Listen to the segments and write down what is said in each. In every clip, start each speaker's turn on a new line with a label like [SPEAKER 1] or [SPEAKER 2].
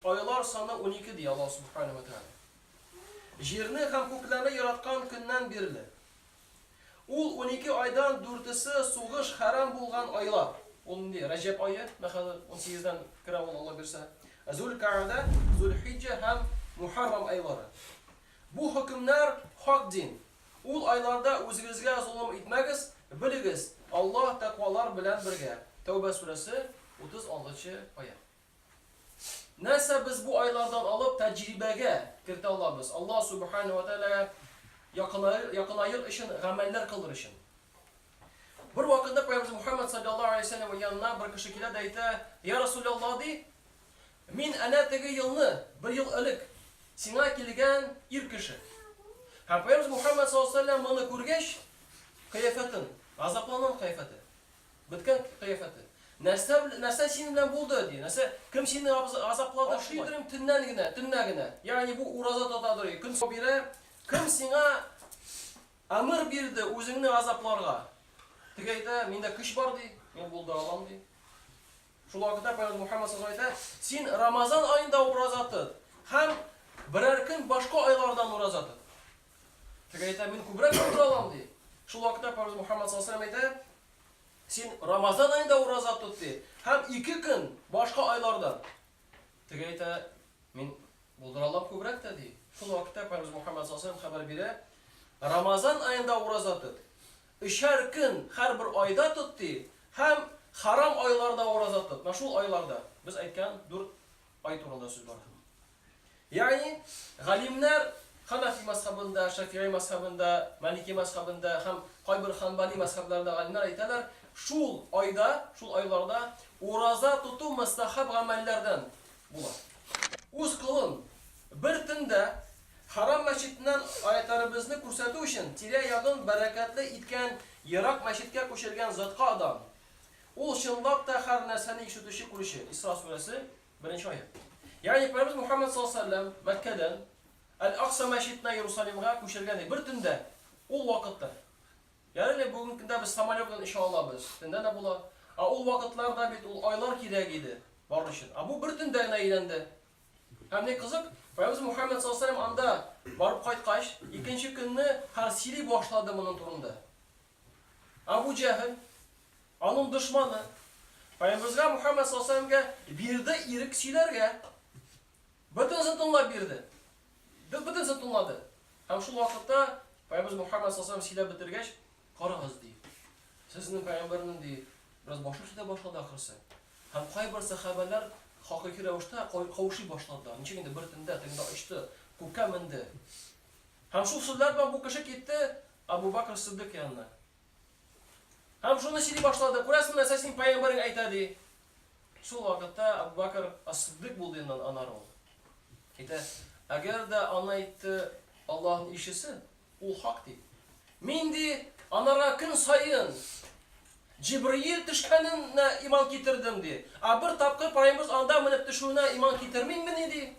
[SPEAKER 1] aylar sаны 12 diye Allah Subhanahu ve Teala. Жерni һәм күкләрне яраткан көннән бирле. Ул 12 айдан 4-се сугыш харам булган айлар. Ул инде Рәҗәб ае, мәхәл 18-дән керә ул Алла бирсә. Зул-Каъда, Зул-Хиҗҗә һәм Мухаррам айлары. Бу хөкемнәр хак дин. Ул айларда үзегезгә зулым итмәгез, белегез, Аллаһ тәкъвалар белән бергә. Тәүбә сүрәсе 36-чы аят. Нәрсә без бу айлардан алып тәҗрибәгә кертә алабыз? Аллаһ Субханаһу ва Тааля якынайыр өчен, гамәлләр кылыр өчен. Бер вакытта Пәйгамбер Мухаммад саллаллаһу алейхи ва саллям янына бер кеше килә дә әйтә: "Я Расулуллаһ ди, мин әнә теге елны, бер ел элек сиңа килгән ир кеше." Һәм Пәйгамбер Мухаммад саллаллаһу алейхи ва саллям моны күргәч, кыяфәтен, азапланган кыяфәте, биткән кыяфәте. Нәрсә синең белән булды ди. Нәрсә кем сине азаплады? Шидерим төннән генә. Ягъни бу ураза тотадыр. Көн бирә, кем сиңа әмер бирде үзеңне азапларга? Теге әйтә, миндә көч бар ди, мин булдыра алам ди. Шул вакытта Пәйгамбер Мухаммад саллаллаһу алейхи ва саллям әйтә, син Рамазан аенда ураза тот һәм берәр көн башка айлардан ураза тот. Теге әйтә, мин күбрәк булдыра алам ди. Шул вакытта Пәйгамбер Мухаммад саллаллаһу алейхи ва саллям әйтә, син Рамазан аенда ураза тот ди һәм 2 көн башка айлардан. Теге әйтә, мин булдыра алам күбрәк тә ди. Шул вакытта Пәйгамбер Мухаммад саллаллаһу алейхи ва саллям хәбәр бирә, Рамазан аенда ураза тот. 3 көн һәрбер айда тот ди һәм харам айларда ураза тот. Шул айларда без әйткән 4 ай турында сүз бар. Ягъни галимнәр Ханафи мазхабында, Шафиғи мазхабында, Малики мазхабында һәм кайбер Ханбали мазхабларында галимнәр әйтәләр, шул айларда ураза тоту мустахаб гамәлләрдән була. Үз кылын бер төндә харам мәчетеннән аятларыбызны күрсәтү өчен тирә-ягын бәрәкәтле иткән ерак мәчеткә күчергән затка адам. Ул чынлап та һәр нәрсәне ишетүче күрүче. Исра сүрәсе 1-нче аят. Ягъни Пәйгамбер Мухаммад саллаллаһу алейхи ва саллям Мәккәдән Ал-Акса мәчетенә Иерусалимга күчергән бер төндә, ул вакытта. Ягъни бүгенге көндә без самолет белән иша алабыз. Төндә дә була. Ул вакытларда бит ул айлар кирәк иде бар өчен. Бу бер төндә генә әйләнде. Һәм ни кызык, Пәйгамбер Мухаммад саллаллаһу алейхи ва саллям анда барып кайткач, икенче көнне һәр сөйли башлады моның турында. Абу Җәһл, аның дошманы, Пәйгамбергә Мухаммад саллаллаһу алейхи ва саллямга бирде ирек сөйләргә. Бөтенсен тыңлап бирде. Бөтенсен тыңлады. Һәм шул вакытта Пәйгамбер Мухаммад саллаллаһу алейхи ва саллям сөйләп бетергәч, карагыз ди. Сезнең пәйгамбәрнең ди, бераз башы үтә башлады ахырсы. Һәм кайбер сахабалар хакыйкый рәвештә каушый башладылар. Ничек инде бер төндә тегендә очты, күккә менде. Һәм шул сүзләр белән бу кеше китте Абу Бакр Сиддык янына. Һәм шуны сөйли башлады. Күрәсең, нәрсә син пәйгамбәрең әйтә ди. Шул вакытта Абу Бакр Ас-Сиддык булды инде анары ул. Әйтә, әгәр дә аны әйтте Аллаһның ишесе, ул хак ди. Мин ди анара көн сайын Җибраил төшкәненә иман китердем ди. Бер тапкыр Пәйгамбер анда менеп төшүенә иман китерминме ди.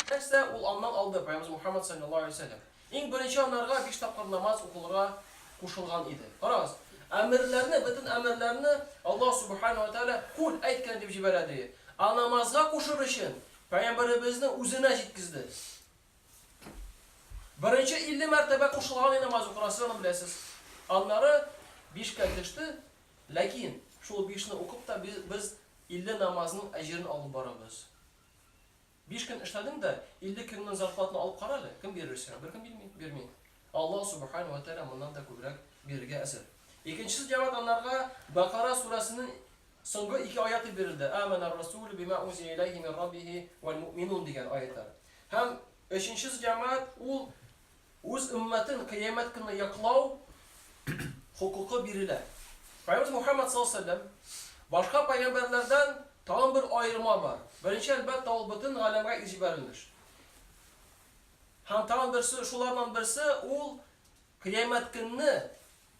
[SPEAKER 1] Нәрсә ул аннан алды Пәйгамбер Мухаммад саллаллаһу алейхи ва саллям. Иң беренче анарга 5 тапкыр намаз укылырга кушылган иде. Карагыз, әмерләрне, бөтен әмерләрне Аллаһ Субханаһу ва Тааля кул әйткән дип җибәрә ди. Намазга кушыр өчен Пәйгамбәребезне үзенә җиткизде. Беренче 50 мәртәбә кушылган намаз укырасыны беләсез. Аннары 5-кә төште, ләкин шул 5-не укып та без 50 намазның әҗерен алып барабыз. 5 көн эшләдең дә 50 көннең зарплатаны алып кара әле. Кем бирер сиңа? Бер кем бирми. Аллаһ Субханаһу ва Тааля моннан да күбрәк бирергә әзер. Икенчесе җавап аннарга Бакара сүрәсенең соңгы 2 аяты бирелде. Амана расул бима унзила илейхи мин раббихи вал муъминун дигән аятлар. Һәм өченчесе җәмәгать ул үз умматын кыямәт көнне яклау хукукы бирелә. Пәйгамбер Мухаммад саллаллаһу алейхи ва саллям башка пәйгамбәрләрдән тагын бер аерма бар. Беренче әлбәттә ул бөтен галәмгә җибәрелмеш. Һәм тагын берсе, шулардан берсе ул кыямәт көнне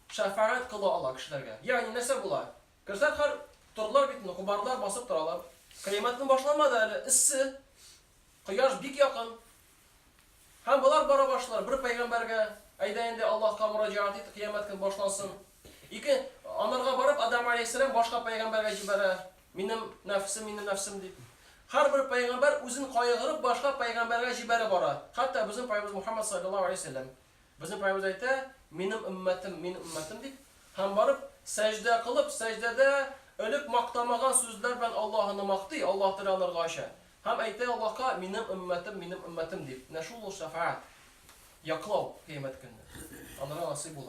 [SPEAKER 1] шафаат кыла ала кешеләргә. Ягъни нәрсә була? Кешеләр торлар бит, кубарлар басып торалар. Кыямәтнең башланмады әле, иссе, кояш бик якын. Һәм булар бара башлар бер пәйгамбәргә, әйдә инде Аллаһка мөрәҗәгать ит, кыямәт көн башлансын. Ике, анарга барып Адам алейхиссалам башка пәйгамбәргә җибәрә. Минем нәфсем дип. Һәрбер пәйгамбер үзен кайгырып башка пәйгамбәргә җибәрә бара. Хәтта безнең пәйгамбер Мухаммад саллаллаһу алейһи ва саллям безнең пәйгамбер әйтә: "Минем умматым" дип, һәм барып сәҗдә кылып, сәҗдәдә элек мактамаган сүзләр белән Аллаһны мактый, Аллаһ Тәгалә аларга ача. Һәм әйтә Аллаһка: "Минем умматым" дип. Менә шул шафаат. Яклау кыямәт көнне. Аларга насыйп булыр.